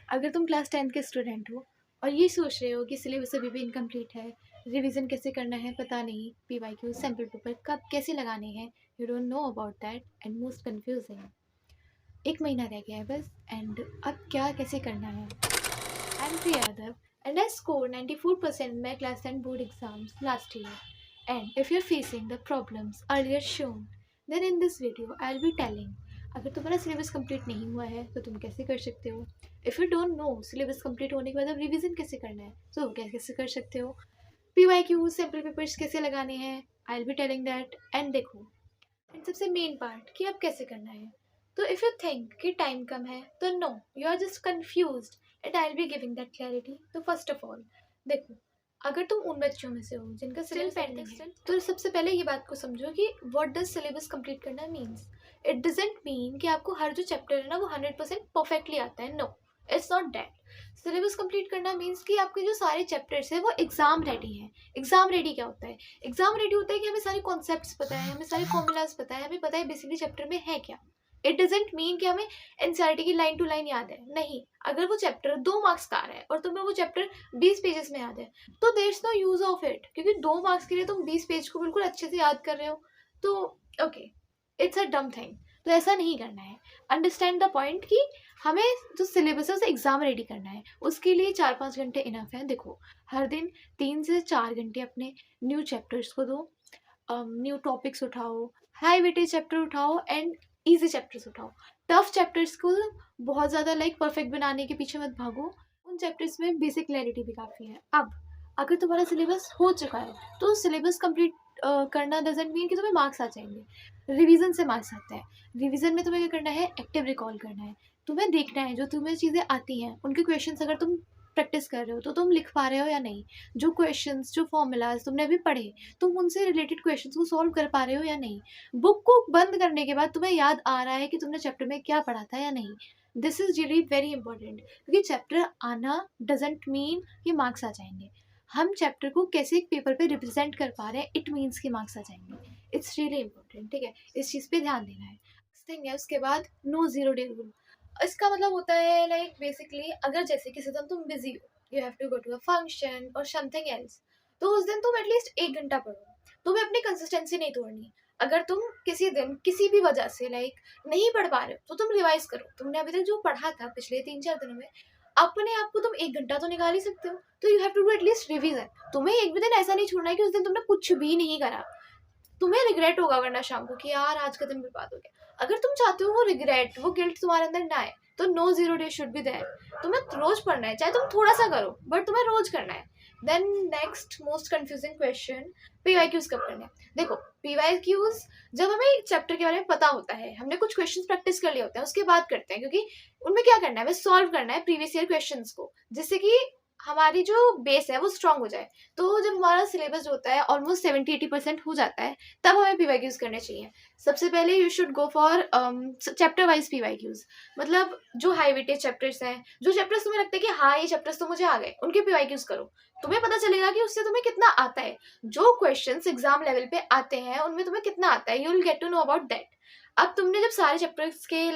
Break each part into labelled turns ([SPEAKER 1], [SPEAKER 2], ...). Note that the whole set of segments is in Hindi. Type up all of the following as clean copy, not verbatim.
[SPEAKER 1] अगर तुम क्लास 10th के स्टूडेंट हो और ये सोच रहे हो कि सिलेबस अभी भी इनकम्प्लीट है, रिवीजन कैसे करना है पता नहीं, पीवाईक्यू सैम्पल पेपर कब कैसे लगाने हैं, you don't know about that and most confusing. 1 महीना रह गया है बस, एंड अब क्या कैसे करना है। I am Priya Yadav and I score 94% in my class 10 board exams last year. And if you're facing the problems earlier shown, then in this video I'll be telling अगर तुम्हारा सिलेबस कंप्लीट नहीं हुआ है तो तुम कैसे कर सकते हो। If you don't know syllabus complete होने के बाद अब रिवीजन कैसे करना है तो कैसे कर सकते हो। पीवाईक्यू सैम्पल पेपर्स कैसे लगाने हैं, I will be telling that. And देखो, एंड सबसे मेन पार्ट कि अब कैसे करना है। तो इफ़ यू थिंक कि टाइम कम है तो no, you are just confused and I will be giving that clarity. तो फर्स्ट ऑफ ऑल देखो, अगर तुम उन बच्चों में से हो जिनका सिलेबस पेंडिंग है तो सबसे पहले ये बात को समझो कि व्हाट डज सिलेबस कंप्लीट करना मीन्स। इट डजंट मीन कि आपको हर जो चैप्टर है ना वो 100% परफेक्टली आता है। No, it's not that. Syllabus complete करना मीन्स कि आपके जो सारे चैप्टर्स है वो एग्जाम रेडी हैं। एग्जाम रेडी क्या होता है? एग्जाम रेडी होता है कि हमें सारे कॉन्सेप्ट्स पता है, हमें सारे फॉर्मूलाज पता है, हमें पता है बेसिकली चैप्टर में है क्या। इट डजेंट मीन कि हमें एनसीईआरटी की लाइन टू लाइन याद है, नहीं। अगर वो चैप्टर 2 मार्क्स का आ रहा है और तुम्हें वो चैप्टर 20 पेजेस में याद है तो there is no use of it, क्योंकि 2 मार्क्स के लिए तुम 20 पेज को बिल्कुल अच्छे से याद कर रहे हो तो ओके, इट्स अ डम थिंग। तो ऐसा नहीं करना है। अंडरस्टैंड द पॉइंट कि हमें जो सिलेबस है उसे एग्जाम रेडी करना है, उसके लिए 4-5 घंटे इनफ है। देखो, हर दिन 3 से 4 घंटे अपने न्यू चैप्टर्स को दो, न्यू टॉपिक्स उठाओ, हाई वेटेज चैप्टर उठाओ एंड इजी चैप्टर्स उठाओ। टफ चैप्टर्स को बहुत ज़्यादा परफेक्ट बनाने के पीछे मत भागो, उन चैप्टर्स में बेसिक क्लैरिटी भी काफ़ी है। अब अगर तुम्हारा सिलेबस हो चुका है तो सिलेबस कंप्लीट करना डजेंट मीन कि तुम्हें मार्क्स आ जाएंगे। रिवीजन से मार्क्स आते हैं। रिवीजन में तुम्हें क्या करना है? एक्टिव रिकॉल करना है। तुम्हें देखना है जो तुम्हें चीज़ें आती हैं उनके क्वेश्चंस अगर तुम प्रैक्टिस कर रहे हो तो तुम लिख पा रहे हो या नहीं। जो क्वेश्चंस, जो फॉर्मूलाज तुमने अभी पढ़े, तुम उनसे रिलेटेड क्वेश्चंस को सॉल्व कर पा रहे हो या नहीं। बुक को बंद करने के बाद तुम्हें याद आ रहा है कि तुमने चैप्टर में क्या पढ़ा था या नहीं। This is really very important, क्योंकि चैप्टर आना डजेंट मीन कि मार्क्स आ जाएंगे। हम चैप्टर को कैसे एक पेपर पे रिप्रेजेंट कर पा रहे हैं, इट मीन्स कि मार्क्स आ जाएंगे। इट्स रियली इंपॉर्टेंट, ठीक है, इस चीज़ पे ध्यान देना है। थिंग है उसके बाद नो जीरो डे रूल। इसका मतलब होता है बेसिकली अगर जैसे किसी दिन तुम बिजी हो, you have to go to a function और समथिंग एल्स, तो उस दिन तुम एटलीस्ट 1 घंटा पढ़ो। तुम्हें अपनी कंसिस्टेंसी नहीं तोड़नी। अगर तुम किसी दिन किसी भी वजह से नहीं पढ़ पा रहे हो तो तुम रिवाइज करो। तुमने अभी तक जो पढ़ा था पिछले 3-4 दिनों में, अपने आप को तुम 1 घंटा तो निकाल ही सकते हो। तो you have to do at least revision. तुम्हें एक भी दिन ऐसा नहीं छोड़ना है कि उस दिन तुमने कुछ भी नहीं करा। तुम्हें रिग्रेट होगा वरना शाम को कि यार आज का दिन बर्बाद हो गया। अगर तुम चाहते हो वो रिग्रेट, वो गिल्ट तुम्हारे अंदर ना आए, तो no zero day should be there. तुम्हें रोज पढ़ना है, चाहे तुम थोड़ा सा करो बट तुम्हें रोज करना है। Then next most confusing question, PYQs कब करने हैं। देखो, पीवाईक्यूज जब हमें चैप्टर के बारे में पता होता है, हमने कुछ क्वेश्चंस प्रैक्टिस कर लिए होते हैं, उसके बाद करते हैं, क्योंकि उनमें क्या करना है, हमें सॉल्व करना है प्रीवियस ईयर क्वेश्चंस को, जिससे कि हमारी जो बेस है वो स्ट्रांग हो जाए। तो जब हमारा सिलेबस जो होता है ऑलमोस्ट 70-80% हो जाता है, तब हमें पीवाईक्यूज करने चाहिए। सबसे पहले you should go for chapter wise PYQs. मतलब जो हाई वेटेज चैप्टर्स हैं, जो चैप्टर्स तुम्हें लगता है कि हाँ ये चैप्टर्स तो मुझे आ गए, उनके पीवाईक्यूज करो। तुम्हें पता चलेगा कि उससे तुम्हें कितना आता है। जो क्वेश्चंस एग्जाम लेवल पे आते हैं उनमें तुम्हें कितना आता है, you will get to know about that. अब तुमने जब सारे चैप्टर्स के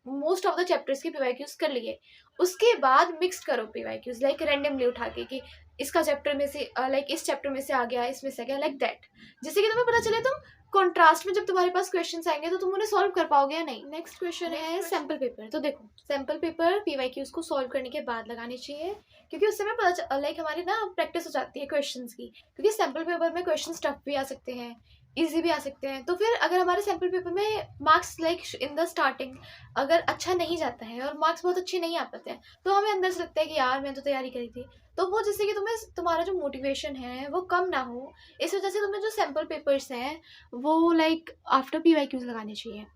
[SPEAKER 1] मोस्ट ऑफ द चैप्टर्स के पीवाईक्यूज कर लिए, उसके बाद मिक्स करो पीवाईक्यूज रैंडमली उठा के कि इसका चैप्टर में से इस चैप्टर में से आ गया, इसमें से आ गया, दैट। जिससे कि तुम्हें पता चले तुम कॉन्ट्रास्ट में जब तुम्हारे पास क्वेश्चंस आएंगे तो तुम उन्हें सॉल्व कर पाओगे या नहीं। नेक्स्ट क्वेश्चन है सैम्पल पेपर। तो देखो, सैम्पल पेपर पीवाईक्यूज को सॉल्व करने के बाद लगाने चाहिए, क्योंकि उससे हमें पता हमारी ना प्रैक्टिस हो जाती है क्वेश्चंस की। क्योंकि सैम्पल पेपर में क्वेश्चंस टफ भी आ सकते हैं, इजी भी आ सकते हैं। तो फिर अगर हमारे सैम्पल पेपर में मार्क्स इन द स्टार्टिंग अगर अच्छा नहीं जाता है और मार्क्स बहुत अच्छे नहीं आ पाते हैं, तो हमें अंदर से लगता है कि यार मैंने तो तैयारी करी थी। तो वो जिससे कि तुम्हारा जो मोटिवेशन है वो कम ना हो, इस वजह से तुम्हें जो सैम्पल पेपर्स हैं वो आफ्टर पीवाईक्यूज लगाने चाहिए।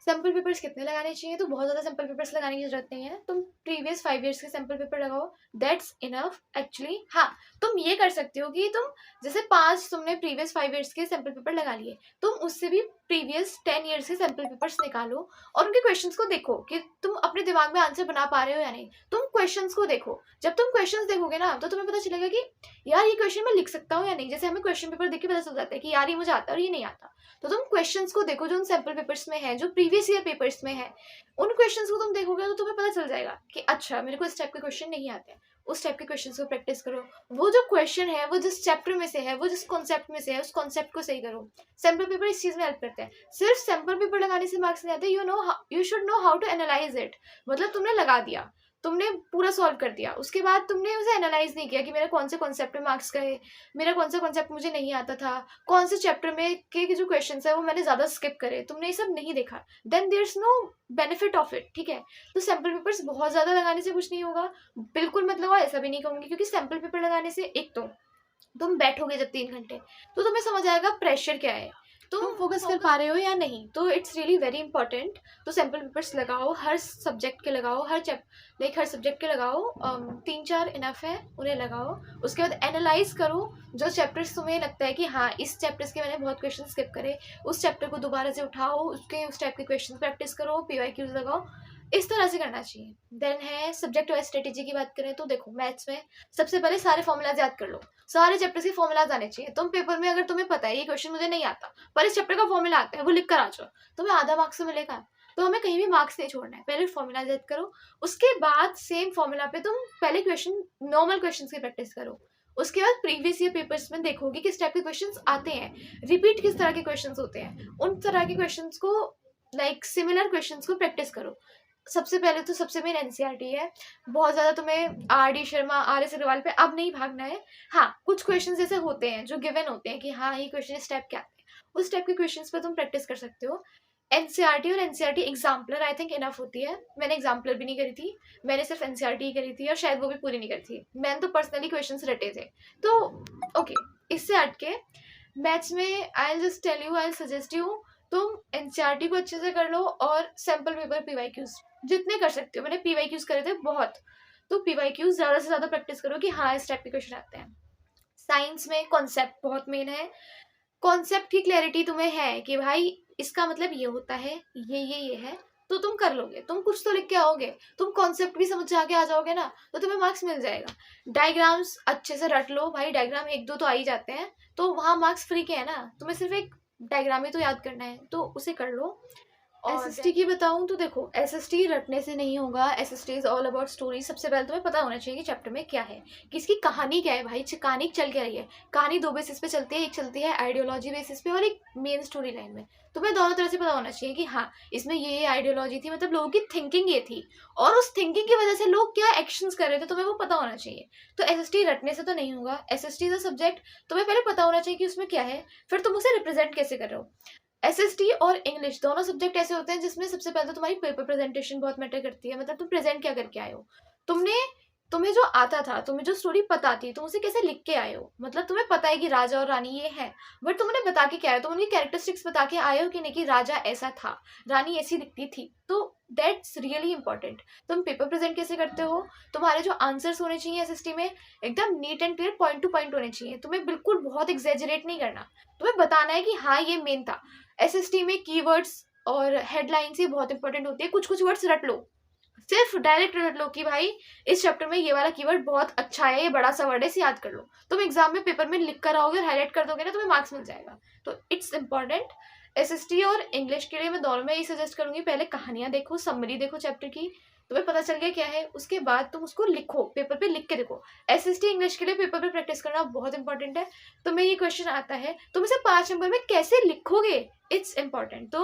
[SPEAKER 1] सैम्पल पेपर्स कितने लगाने चाहिए? तो बहुत ज़्यादा सैम्पल पेपर्स लगाने की जरूरत नहीं है। तुम प्रीवियस 5 ईयर्स के सैम्पल पेपर लगाओ, दैट्स इनफ एक्चुअली। हाँ, तुम ये कर सकते हो कि तुम जैसे 5 तुमने प्रीवियस 5 ईयर्स के सैम्पल पेपर लगा लिए, तुम उससे भी प्रीवियस 10 ईयर्स के सैम्पल पेपर्स निकालो और उनके क्वेश्चंस को देखो कि तुम अपने दिमाग में आंसर बना पा रहे हो या नहीं। तुम क्वेश्चंस को देखो, जब तुम क्वेश्चंस देखोगे ना तो तुम्हें पता चलेगा कि यार ये क्वेश्चन मैं लिख सकता हूँ या नहीं। जैसे हमें क्वेश्चन पेपर देख के पता चल जाता है कि यार ये मुझे आता है और ये नहीं आता। तो तुम क्वेश्चंस को देखो जो उन सैम्पल पेपर्स में है, जो प्रीवियस ईयर पेपर्स में है, उन क्वेश्चंस को तुम देखोगे तो तुम्हें पता चल जाएगा कि अच्छा मेरे को इस टाइप के क्वेश्चन नहीं आते हैं। उस टाइप के क्वेश्चंस को प्रैक्टिस करो। वो जो क्वेश्चन है वो जिस चैप्टर में से है, वो जिस कॉन्सेप्ट में से है, उस कॉन्सेप्ट को सही करो। सैम्पल पेपर इस चीज में हेल्प करते हैं। सिर्फ सैम्पल पेपर लगाने से मार्क्स नहीं आते। You should know how to analyse it. मतलब तुमने लगा दिया, तुमने पूरा सॉल्व कर दिया, उसके बाद तुमने उसे एनालाइज नहीं किया कि मेरा कौन से कॉन्सेप्ट में मार्क्स गए, मेरा कौन सा कॉन्सेप्ट मुझे नहीं आता था, कौन से चैप्टर में के जो क्वेश्चन है वो मैंने ज्यादा स्किप करे। तुमने ये सब नहीं देखा, then there is no benefit of it. ठीक है, तो सैम्पल पेपर्स बहुत ज्यादा लगाने से कुछ नहीं होगा, बिल्कुल मत लगाओ, ऐसा भी नहीं कहूंगी, क्योंकि सैम्पल पेपर लगाने से एक तो तुम बैठोगे जब 3 घंटे तो तुम्हें समझ आएगा प्रेशर क्या है, तुम फोकस कर पा रहे हो या नहीं। तो इट्स रियली वेरी इंपॉर्टेंट। तो सैम्पल पेपर्स लगाओ, हर सब्जेक्ट के लगाओ, हर सब्जेक्ट के लगाओ। 3-4 इनफ है, उन्हें लगाओ। उसके बाद एनालाइज करो जो चैप्टर्स तुम्हें लगता है कि हाँ इस चैप्टर्स के मैंने बहुत क्वेश्चन स्किप करे, उस चैप्टर को दोबारा से उठाओ, उस टाइप के क्वेश्चन प्रैक्टिस करो, PYQs लगाओ। इस तरह से करना चाहिए। देन है सब्जेक्ट वाइज स्ट्रेटेजी की बात करें तो देखो, मैथ्स में सबसे पहले सारे फॉर्मूलाज याद कर लो, सारे चैप्टर्स के फॉर्मूलाज आने चाहिए। तुम पेपर में अगर तुम्हें पता है ये क्वेश्चन मुझे नहीं आता पर इस चैप्टर का फॉर्मूला आता है, वो लिख कर आ जाओ, तुम्हें आधा मार्क्स तो मिलेगा। तो हमें कहीं भी मार्क्स नहीं छोड़ना है, पहले फॉर्मूला याद करो, उसके बाद सेम फॉर्मूला पे तुम पहले क्वेश्चन, नॉर्मल क्वेश्चन की प्रैक्टिस करो। उसके बाद प्रीवियस ईयर पेपर्स में देखोगे किस टाइप के क्वेश्चंस आते हैं, रिपीट किस तरह के क्वेश्चंस होते हैं, उन तरह के क्वेश्चंस को, लाइक सिमिलर क्वेश्चंस को प्रैक्टिस करो। सबसे पहले तो सबसे मेन एनसीईआरटी है। बहुत ज्यादा तुम्हें RD शर्मा, RS अग्रवाल पे अब नहीं भागना है। हाँ, कुछ क्वेश्चंस ऐसे होते हैं जो गिवन होते हैं कि हाँ ये क्वेश्चन इस टाइप के आते हैं, उस टाइप के क्वेश्चंस पे तुम प्रैक्टिस कर सकते हो। एनसीईआरटी और NCERT exemplar I think enough होती है। मैंने एग्जाम्पलर भी नहीं करी थी, मैंने सिर्फ एनसीईआरटी ही करी थी और शायद वो भी पूरी नहीं करी थी। मैंने तो पर्सनली क्वेश्चन रटे थे। तो ओके, इससे हट के मैथ्स में I just tell you, I suggest you, तुम एनसीईआरटी को अच्छे से कर लो और सैम्पल पेपर PYQs जितने कर सकते हो। मैंने PYQs करे थे बहुत, तो PYQs ज्यादा से ज्यादा प्रैक्टिस करो कि हाँ इस टाइप के क्वेश्चन आते हैं। साइंस में कॉन्सेप्ट बहुत मेन है। कॉन्सेप्ट की क्लैरिटी तुम्हें है कि भाई इसका मतलब ये होता है, ये है, तो तुम कर लोगे, तुम कुछ तो लिख के आओगे, तुम कॉन्सेप्ट भी समझ आके आ जाओगे ना तो तुम्हें मार्क्स मिल जाएगा। डायग्राम्स अच्छे से रट लो भाई, डायग्राम 1-2 तो आ ही जाते हैं, तो वहाँ मार्क्स फ्री के है ना, तुम्हें सिर्फ एक डायग्राम ही तो याद करना है, तो उसे कर लो। SST की बताऊं तो देखो, SST रटने से नहीं होगा, SST is all about story. सबसे पहले तुम्हें पता होना चाहिए कि चैप्टर में क्या है, किसकी कहानी क्या है भाई, कहानी चल क्या रही है। कहानी 2 बेसिस पे चलती है, एक चलती है आइडियोलॉजी बेसिस पे और एक मेन स्टोरी लाइन में। तुम्हें दोनों तरह से पता होना चाहिए कि हाँ इसमें ये आइडियोलॉजी थी, मतलब लोगों की थिंकिंग ये थी, और उस थिंकिंग की वजह से लोग क्या एक्शंस कर रहे थे, तुम्हें वो पता होना चाहिए। तो SST रटने से तो नहीं होगा। SST इज अ सब्जेक्ट, तुम्हें पहले पता होना चाहिए कि उसमें क्या है, फिर तुम उसे रिप्रेजेंट कैसे कर रहे हो। SST और इंग्लिश दोनों सब्जेक्ट ऐसे होते हैं जिसमें सबसे पहले तो तुम्हारी पेपर प्रेजेंटेशन बहुत मैटर करती है। मतलब तुम प्रेजेंट क्या करके आए हो, तुम्हें जो आता था, तुम्हें जो स्टोरी पता थी, तुम उसे कैसे लिख के आए हो। मतलब तुम्हें पता है कि राजा और रानी ये है, बट तुम उन्हें बता के क्या आए हो, तुम उनकी कैरेक्टरिस्टिक्स बता के आए हो कि नहीं कि राजा ऐसा था, रानी ऐसी दिखती थी। तो दैट्स रियली इंपॉर्टेंट। तुम पेपर प्रेजेंट कैसे करते हो, तुम्हारे जो आंसर्स होने चाहिए SST में एकदम neat and clear, point two point होने चाहिए। तुम्हें बिल्कुल बहुत एग्जेजरेट नहीं करना, तुम्हें बताना है कि हाँ ये मेन था। SST में कीवर्ड्स और हेडलाइंस ही बहुत इंपॉर्टेंट होती है। कुछ कुछ वर्ड्स रट लो, सिर्फ डायरेक्ट रट लो कि भाई इस चैप्टर में ये वाला कीवर्ड बहुत अच्छा है, ये बड़ा सा वर्ड है, इसे याद कर लो। तुम एग्जाम में पेपर में लिख कर आओगे और हाईलाइट कर दोगे ना, तुम्हें मार्क्स मिल जाएगा। तो इट्स इंपॉर्टेंट। SST और इंग्लिश के लिए मैं दोनों में यही सजेस्ट करूंगी, पहले कहानियां देखो, समरी देखो चैप्टर की, तुम्हें पता चल गया क्या है, उसके बाद तुम उसको लिखो, पेपर पे लिख के देखो। SST इंग्लिश के लिए पेपर पे प्रैक्टिस करना बहुत इंपॉर्टेंट है। तुम्हें ये क्वेश्चन आता है, तुम इसे 5 नंबर में कैसे लिखोगे, इट्स इंपॉर्टेंट। तो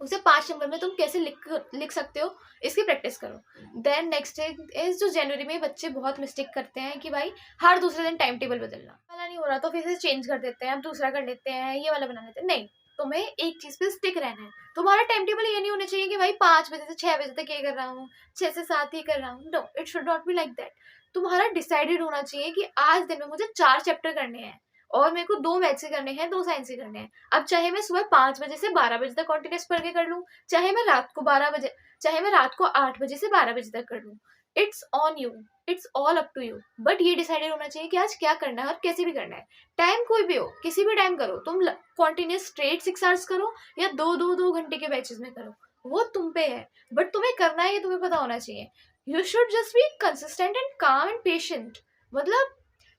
[SPEAKER 1] उसे 5 नंबर में तुम कैसे लिख सकते हो, इसकी प्रैक्टिस करो। देन नेक्स्ट इज जो जनवरी में बच्चे बहुत मिस्टेक करते हैं कि भाई हर दूसरे दिन टाइम टेबल बदलना, वाला नहीं हो रहा तो फिर से चेंज कर देते हैं, अब दूसरा कर लेते हैं, ये वाला बना लेते हैं। नहीं, तुम्हें एक चीज पे स्टिक रहना है। तुम्हारा टाइम टेबल ये नहीं होना चाहिए कि भाई 5 बजे से 6 बजे तक ये कर रहा हूँ, 6 से 7 ये कर रहा हूँ। No, it should not be like that. तुम्हारा डिसाइडेड होना चाहिए कि आज दिन में मुझे 4 चैप्टर करने हैं और मेरे को 2 मैथ्स के करने हैं, 2 साइंस के करने हैं। अब चाहे मैं सुबह 5 बजे से 12 बजे तक कॉन्टिन्यूअस पढ़ के कर लूँ, चाहे मैं रात को 8 बजे से 12 बजे तक कर लूँ। It's on you, it's all up to you. But ये डिसाइडेड होना चाहिए कि आज क्या करना है और कैसे भी करना है। टाइम कोई भी हो, किसी भी टाइम करो, तुम कॉन्टिन्यूअस स्ट्रेट 6 आवर्स करो या 2 घंटे के बैचेस में करो, वो तुम पे है। बट तुम्हें करना है, ये तुम्हें पता होना चाहिए। You should just be consistent and काम एंड पेशेंट। मतलब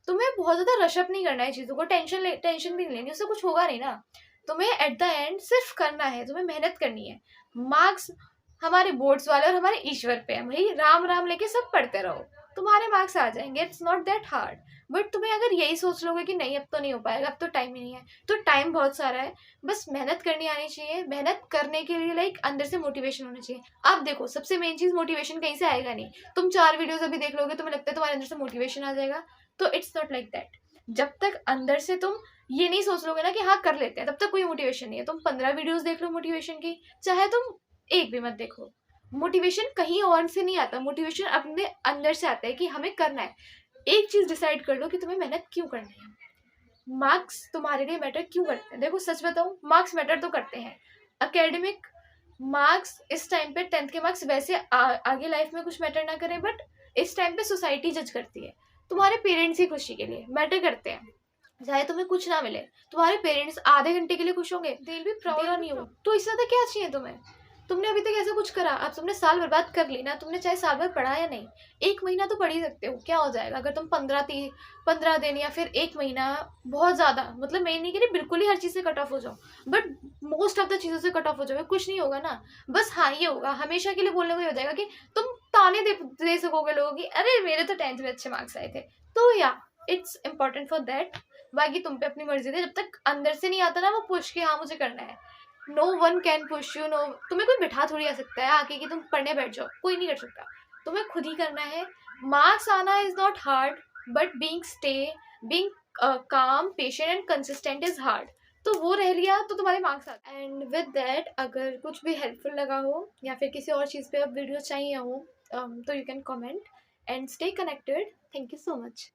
[SPEAKER 1] तुम्हें बहुत ज्यादा रशअप नहीं करना है चीजों को, टेंशन भी नहीं लेनी, उससे कुछ होगा नहीं ना। तुम्हें एट द एंड सिर्फ करना है, तुम्हें मेहनत करनी है। मार्क्स हमारे बोर्ड्स वाले और हमारे ईश्वर पे है भाई, राम राम लेके सब पढ़ते रहो, तुम्हारे मार्क्स आ जाएंगे। It's not that hard. But तुम्हें अगर यही सोच लोगे कि नहीं अब तो नहीं हो पाएगा, अब तो टाइम ही नहीं है, तो टाइम बहुत सारा है। बस मेहनत करनी आनी चाहिए। मेहनत करने के लिए लाइक अंदर से मोटिवेशन होना चाहिए। आप देखो, सबसे मेन चीज मोटिवेशन कहीं से आएगा नहीं। तुम 4 वीडियोस अभी देख लोगे, तुम्हें लगता है तुम्हारे अंदर से मोटिवेशन आ जाएगा, तो इट्स नॉट लाइक दैट। जब तक अंदर से तुम ये नहीं सोच लोगे ना कि हाँ कर लेते हैं, तब तक कोई मोटिवेशन नहीं है। तुम 15 वीडियोस देख लो मोटिवेशन की, चाहे तुम एक भी मत देखो, मोटिवेशन कहीं और से नहीं आता। मोटिवेशन अपने अंदर से आता है कि हमें करना है। एक चीज डिसाइड कर लो कि तुम्हें मेहनत क्यों करनी है। मार्क्स तुम्हारे लिए मैटर क्यों करते हैं? देखो सच बताऊं, मार्क्स मैटर तो करते हैं। एकेडमिक मार्क्स इस टाइम पे, 10th के मार्क्स वैसे आगे लाइफ में कुछ मैटर ना करें, बट इस टाइम पे सोसाइटी जज करती है। तुम्हारे पेरेंट्स की खुशी के लिए मैटर करते हैं। चाहे तुम्हें कुछ ना मिले, तुम्हारे पेरेंट्स आधे घंटे के लिए खुश होंगे, they will be proud on you. तो इससे ज्यादा क्या चाहिए तुम्हें? तुमने अभी तक ऐसा कुछ करा, अब तुमने साल बर्बाद कर ली ना, तुमने चाहे साल भर पढ़ा या नहीं, 1 महीना तो पढ़ ही सकते हो, क्या हो जाएगा अगर तुम 15 दिन या फिर 1 महीना, बहुत ज्यादा मतलब मैं नहीं कह रही बिल्कुल ही हर चीज से कट ऑफ हो जाओ, बट मोस्ट ऑफ द चीजों से कट ऑफ हो जाओगे, कुछ नहीं होगा ना। बस हाँ ये होगा, हमेशा के लिए बोलने को ही हो जाएगा कि तुम ताने दे सकोगे लोगों की, अरे मेरे तो 10th में अच्छे मार्क्स आए थे। तो या इट्स इम्पोर्टेंट फॉर दैट। बाकी तुम पे अपनी मर्जी है, जब तक अंदर से नहीं आता ना वो पुश कि हाँ मुझे करना है। No one can push you, no, तुम्हें कोई बिठा थोड़ी आ सकता है आके कि तुम पढ़ने बैठ जाओ, कोई नहीं कर सकता। तुम्हें खुद ही करना है। मार्क्स आना is not hard, but being काम, patient and consistent is hard. तो वो रह लिया तो तुम्हारे मार्क्स आते। एंड विद दैट, अगर कुछ भी हेल्पफुल लगा हो या फिर किसी और चीज़ पे अब वीडियो चाहिए हो, तो you can comment and stay connected. Thank you so much.